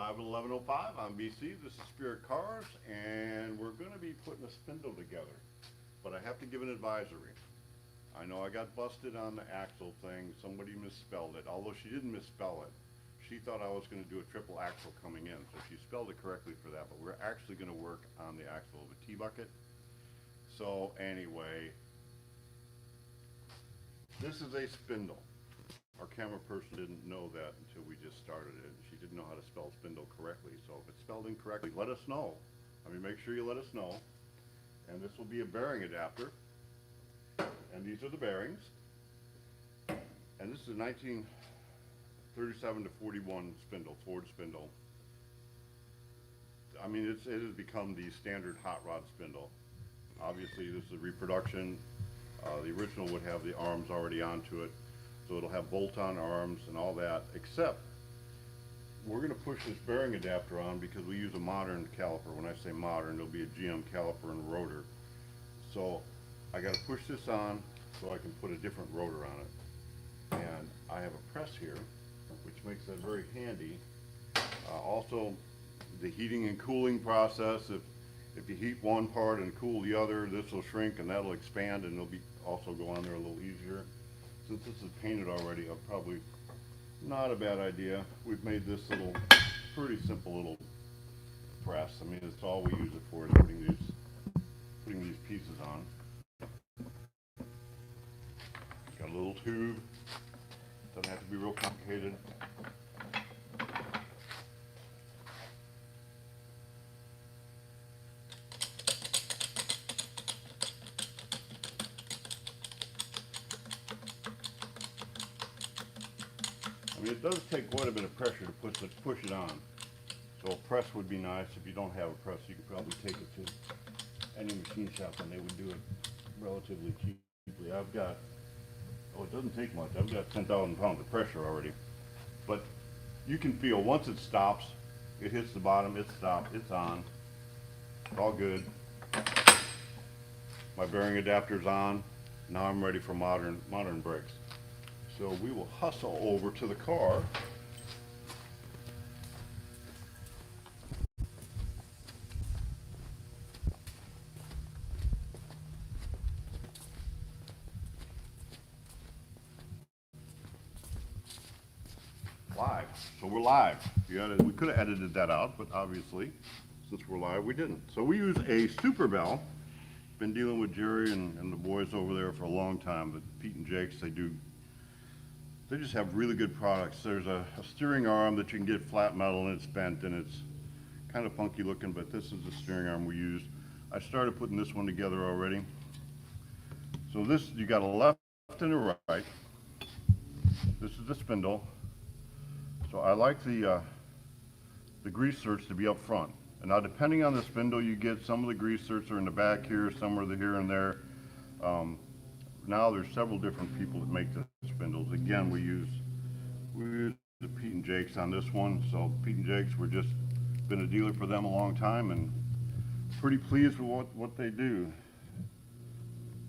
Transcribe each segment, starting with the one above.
live at 11:05 on BC. This is Spirit Cars, and we're going to be putting a spindle together. But I have to give an advisory. I know I got busted on the axle thing. Somebody misspelled it, although she didn't misspell it. She thought I was going to do a triple axle coming in, so she spelled it correctly for that. But we're actually going to work on the axle of a T-bucket. So anyway, this is a spindle. Our camera person didn't know that until we just started it. She didn't know how to spell spindle correctly. So if it's spelled incorrectly, let us know. I mean, make sure you let us know. And this will be a bearing adapter. And these are the bearings. And this is a 1937 to 41 spindle, Ford spindle. I mean, it has become the standard hot rod spindle. Obviously, this is a reproduction. The original would have the arms already onto it. So it'll have bolt-on arms and all that, except we're going to push this bearing adapter on because we use a modern caliper. When I say modern, it'll be a GM caliper and rotor. So I got to push this on so I can put a different rotor on it. And I have a press here, which makes that very handy. Also, the heating and cooling process, if you heat one part and cool the other, this will shrink and that'll expand and it'll be also go on there a little easier. Since this is painted already, probably not a bad idea. We've made this little, pretty simple little press. I mean, it's all we use it for is putting these pieces on. Got a little tube. Doesn't have to be real complicated. I mean, it does take quite a bit of pressure to push it on. So a press would be nice. If you don't have a press, you could probably take it to any machine shop and they would do it relatively cheaply. I've got, it doesn't take much. I've got 10,000 pounds of pressure already. But you can feel once it stops, it hits the bottom, it stopped, it's on. It's all good. My bearing adapter's on. Now I'm ready for modern brakes. So we will hustle over to the car. Live. So we're live. We could have edited that out, but obviously, since we're live, we didn't. So we use a Super Bell. Been dealing with Jerry and the boys over there for a long time, but Pete and Jake's, they just have really good products. There's a steering arm that you can get flat metal and it's bent and it's kind of funky looking, but this is the steering arm we use. I started putting this one together already. So this, you got a left and a right. This is the spindle. So I like the grease zerks to be up front. And now depending on the spindle you get, some of the grease zerks are in the back here, some are here and there. Now there's several different people that make the spindles. Again, we use the Pete and Jake's on this one. So Pete and Jake's, we're just been a dealer for them a long time and pretty pleased with what they do.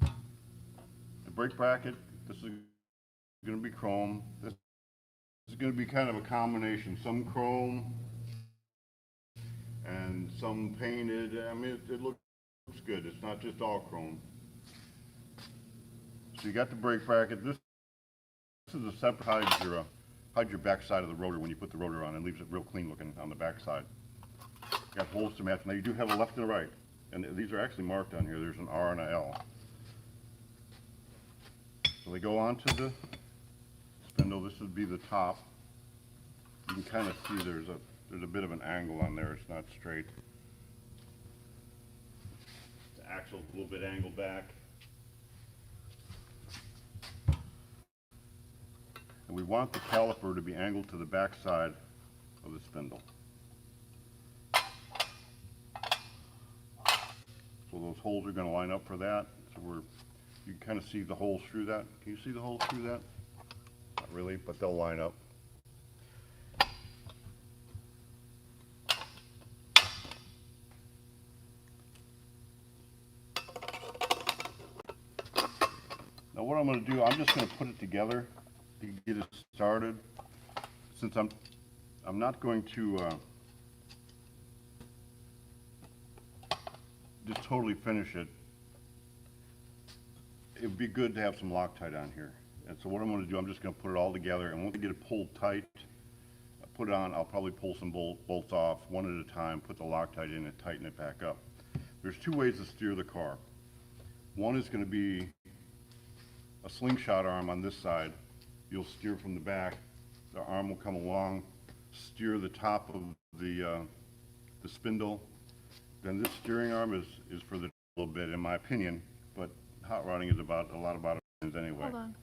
The brake bracket, this is going to be chrome. This is going to be kind of a combination, some chrome and some painted. I mean, it looks good. It's not just all chrome. So you got the brake bracket. This is a separate hide your back side of the rotor when you put the rotor on, and leaves it real clean looking on the back side. Got holes to match. Now you do have a left and a right, and these are actually marked on here. There's an R and a L. So they go onto the spindle. This would be the top. You can kind of see there's a bit of an angle on there. It's not straight. The axle's a little bit angled back. And we want the caliper to be angled to the back side of the spindle. So those holes are going to line up for that. So you can kind of see the holes through that. Can you see the holes through that? Not really, but they'll line up. Now what I'm going to do, I'm just going to put it together to get it started. Since I'm not going to just totally finish it, it would be good to have some Loctite on here. And so what I'm going to do, I'm just going to put it all together, and once I get it pulled tight, I put it on, I'll probably pull some bolts off one at a time, put the Loctite in and tighten it back up. There's two ways to steer the car. One is going to be a slingshot arm on this side. You'll steer from the back. The arm will come along, steer the top of the spindle. Then this steering arm is for the little bit, in my opinion, but hot rodding is about a lot about opinions anyway. Hold on.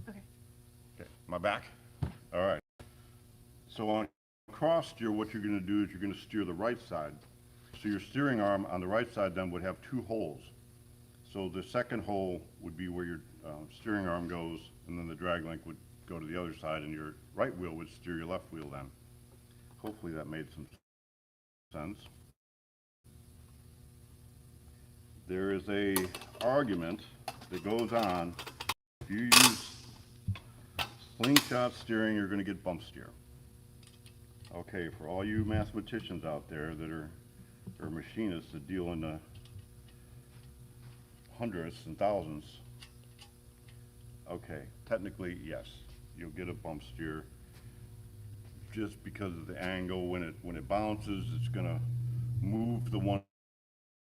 Okay. Okay, my back? All right. So on cross steer, what you're going to do is you're going to steer the right side. So your steering arm on the right side then would have two holes. So the second hole would be where your steering arm goes, and then the drag link would go to the other side, and your right wheel would steer your left wheel then. Hopefully that made some sense. There is a argument that goes on. If you use slingshot steering, you're going to get bump steer. Okay, for all you mathematicians out there that are or machinists that deal in the hundreds and thousands, okay, technically yes, you'll get a bump steer just because of the angle. When it bounces, it's going to move the one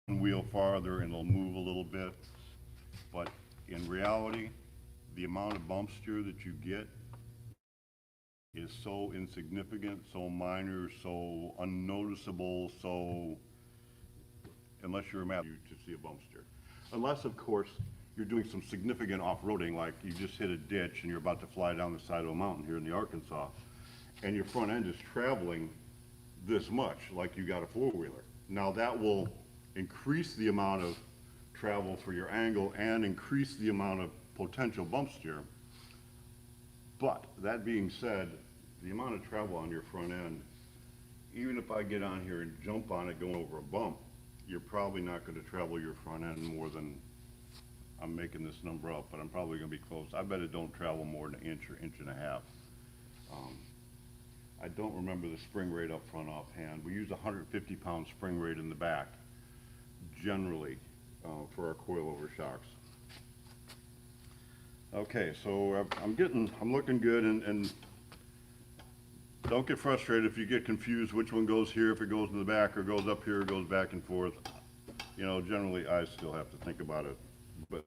wheel farther and it'll move a little bit. But in reality, the amount of bump steer that you get is so insignificant, so minor, so unnoticeable, so unless you're a to see a bump steer. Unless, of course, you're doing some significant off-roading, like you just hit a ditch and you're about to fly down the side of a mountain here in the Arkansas, and your front end is traveling this much, like you got a four-wheeler. Now that will increase the amount of travel for your angle and increase the amount of potential bump steer. But that being said, the amount of travel on your front end, even if I get on here and jump on it going over a bump, you're probably not going to travel your front end more than, I'm making this number up, but I'm probably going to be close. I bet it don't travel more than an inch or inch and a half. I don't remember the spring rate up front offhand. We use a 150-pound spring rate in the back, generally, for our coilover shocks. Okay, so I'm looking good, and don't get frustrated if you get confused which one goes here, if it goes in the back or goes up here or goes back and forth. You know, generally I still have to think about it. But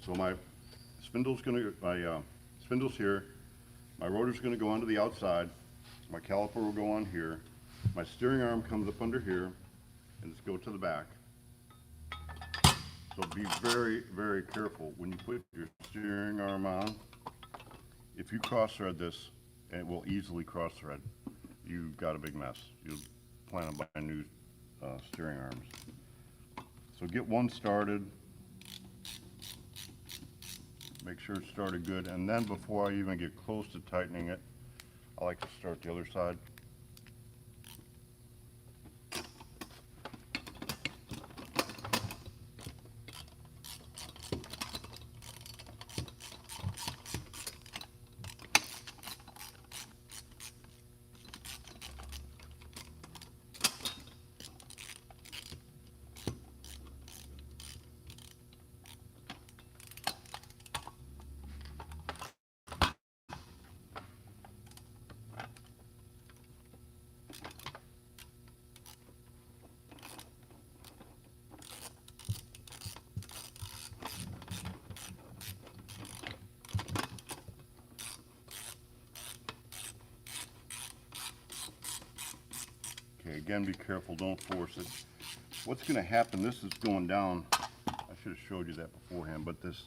so my spindle's here. My rotor's going to go onto the outside. My caliper will go on here. My steering arm comes up under here, and it's go to the back. So be very, very careful when you put your steering arm on. If you cross-thread this, and it will easily cross-thread, you've got a big mess. You plan on buying new steering arms. So get one started. Make sure it's started good, and then before I even get close to tightening it, I like to start the other side. Okay, again, be careful, don't force it. What's going to happen, this is going down, I should have showed you that beforehand, but this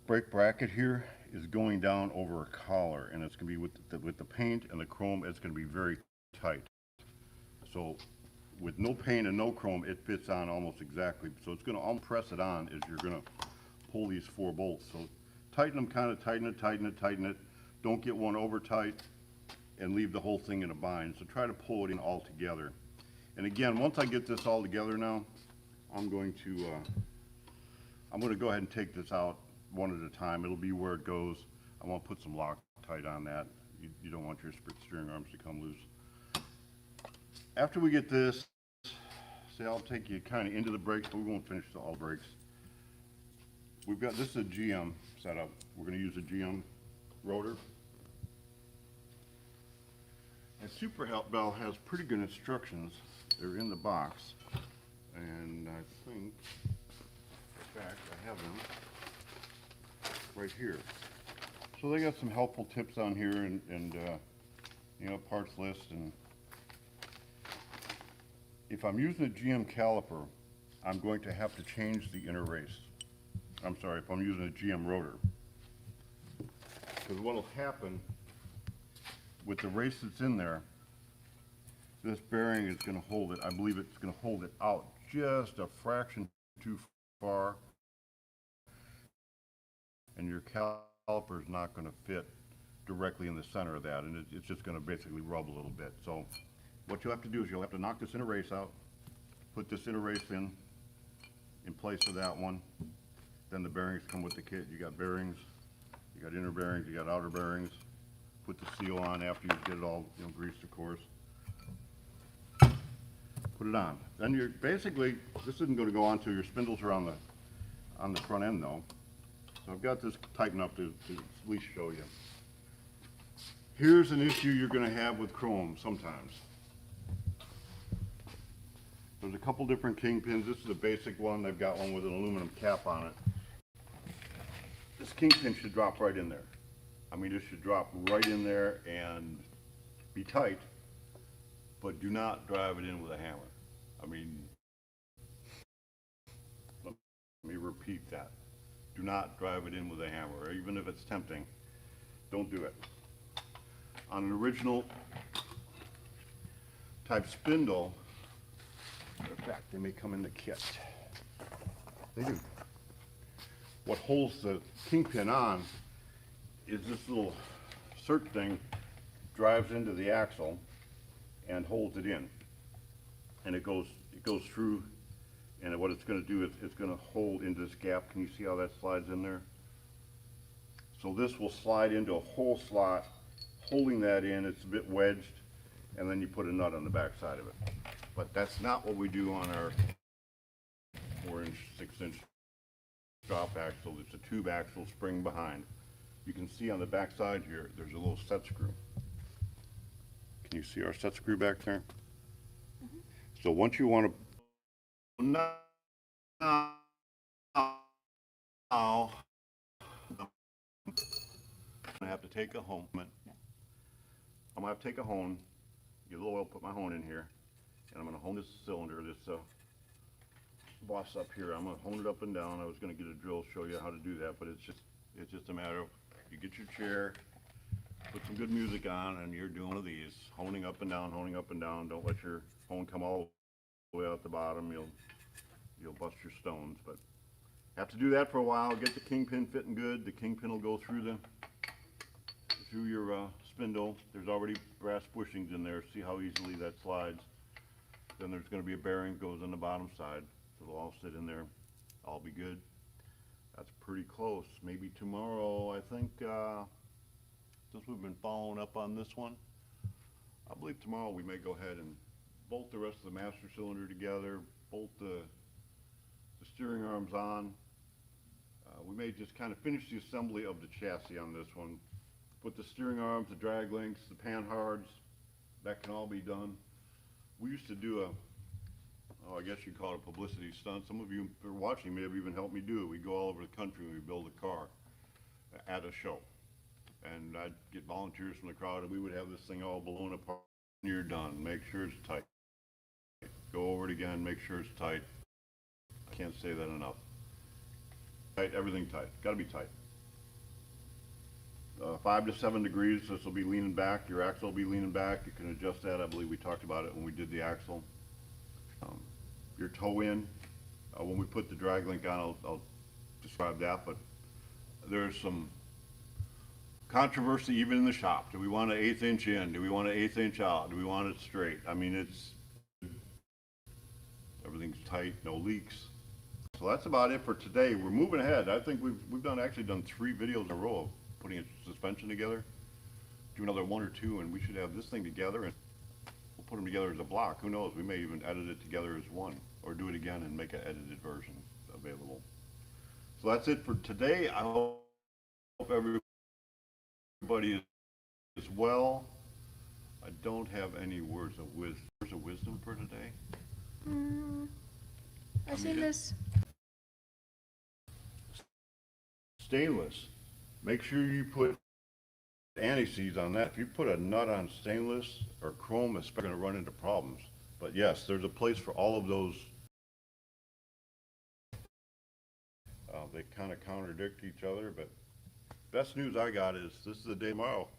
brake bracket here is going down over a collar, and it's going to be with the paint and the chrome, it's going to be very tight. So with no paint and no chrome, it fits on almost exactly. So it's going to press it on as you're going to pull these four bolts. So tighten them, kind of tighten it, tighten it, tighten it. Don't get one over tight and leave the whole thing in a bind. So try to pull it in all together. And again, once I get this all together now, I'm going to go ahead and take this out one at a time. It'll be where it goes. I want to put some Loctite on that. You don't want your steering arms to come loose. after we get this, see, I'll take you kind of into the brakes, but we won't finish all brakes. We've got, this is a GM setup. We're gonna use a GM rotor. And Super Bell has pretty good instructions. They're in the box. And I think, in fact, I have them right here. So they got some helpful tips on here and you know, parts list. And if I'm using a GM caliper, I'm going to have to change the inner race. I'm sorry, if I'm using a GM rotor. Because what'll happen with the race that's in there, this bearing is going to hold it. I believe it's going to hold it out just a fraction too far, and your caliper is not going to fit directly in the center of that, and it's just going to basically rub a little bit. So what you'll have to do is you'll have to knock this inner race out, put this inner race in place of that one. Then the bearings come with the kit. You got bearings, you got inner bearings, you got outer bearings. Put the seal on after you get it all, you know, greased, of course. Put it on. Then you're basically, this isn't going to go onto your spindles are on the front end though. So I've got this tightened up to at least show you. Here's an issue you're going to have with chrome sometimes. There's a couple different kingpins. This is a basic one. They've got one with an aluminum cap on it. This kingpin should drop right in there. I mean, it should drop right in there and be tight, but do not drive it in with a hammer. I mean, let me repeat that. Do not drive it in with a hammer, even if it's tempting. Don't do it. On an original type spindle, matter of fact, they may come in the kit. They do. What holds the kingpin on is this little cert thing drives into the axle and holds it in, and it goes through, and what it's going to do is it's going to hold into this gap. Can you see how that slides in there? So this will slide into a hole slot, holding that in. It's a bit wedged, and then you put a nut on the back side of it. But that's not what we do on our 4-inch, 6-inch drop axle. It's a tube axle, spring behind. You can see on the back side here, there's a little set screw. Can you see our set screw back there? Mm-hmm. So once you want to, now, I'm gonna have to take a hone. I'm gonna have to take a hone, get a little oil, put my hone in here, and I'm gonna hone this cylinder, this boss up here. I'm gonna hone it up and down. I was gonna get a drill, show you how to do that, but it's just a matter of, you get your chair, put some good music on, and you're doing one of these, honing up and down, honing up and down. Don't let your hone come all the way out the bottom. You'll bust your stones, but have to do that for a while. Get the kingpin fitting good. The kingpin will go through your spindle. There's already brass bushings in there. See how easily that slides. Then there's going to be a bearing that goes on the bottom side. So it'll all sit in there. All be good. That's pretty close. Maybe tomorrow, I think, since we've been following up on this one, I believe tomorrow we may go ahead and bolt the rest of the master cylinder together, bolt the steering arms on. We may just kind of finish the assembly of the chassis on this one. Put the steering arms, the drag links, the panhards, that can all be done. We used to do I guess you'd call it a publicity stunt. Some of you who are watching may have even helped me do it. We go all over the country and we build a car at a show. And I'd get volunteers from the crowd and we would have this thing all blown apart. You're done. Make sure it's tight. Go over it again, make sure it's tight. I can't say that enough. Tight, everything tight. Got to be tight. 5 to 7 degrees, this will be leaning back. Your axle will be leaning back. You can adjust that. I believe we talked about it when we did the axle. Your toe in, when we put the drag link on, I'll describe that, but there's some controversy even in the shop. Do we want an 1/8 inch in? Do we want an 1/8 inch out? Do we want it straight? I mean, everything's tight, no leaks. So that's about it for today. We're moving ahead. I think we've actually done 3 videos in a row of putting a suspension together. Do another 1 or 2 and we should have this thing together and we'll put them together as a block. Who knows? We may even edit it together as one, or do it again and make an edited version available. So that's it for today. I hope everybody is well. I don't have any words of wisdom for today. I see this. Stainless. Make sure you put anti-seize on that. If you put a nut on stainless or chrome, it's going to run into problems. But yes, there's a place for all of those. They kind of contradict each other, but best news I got is this is the day tomorrow.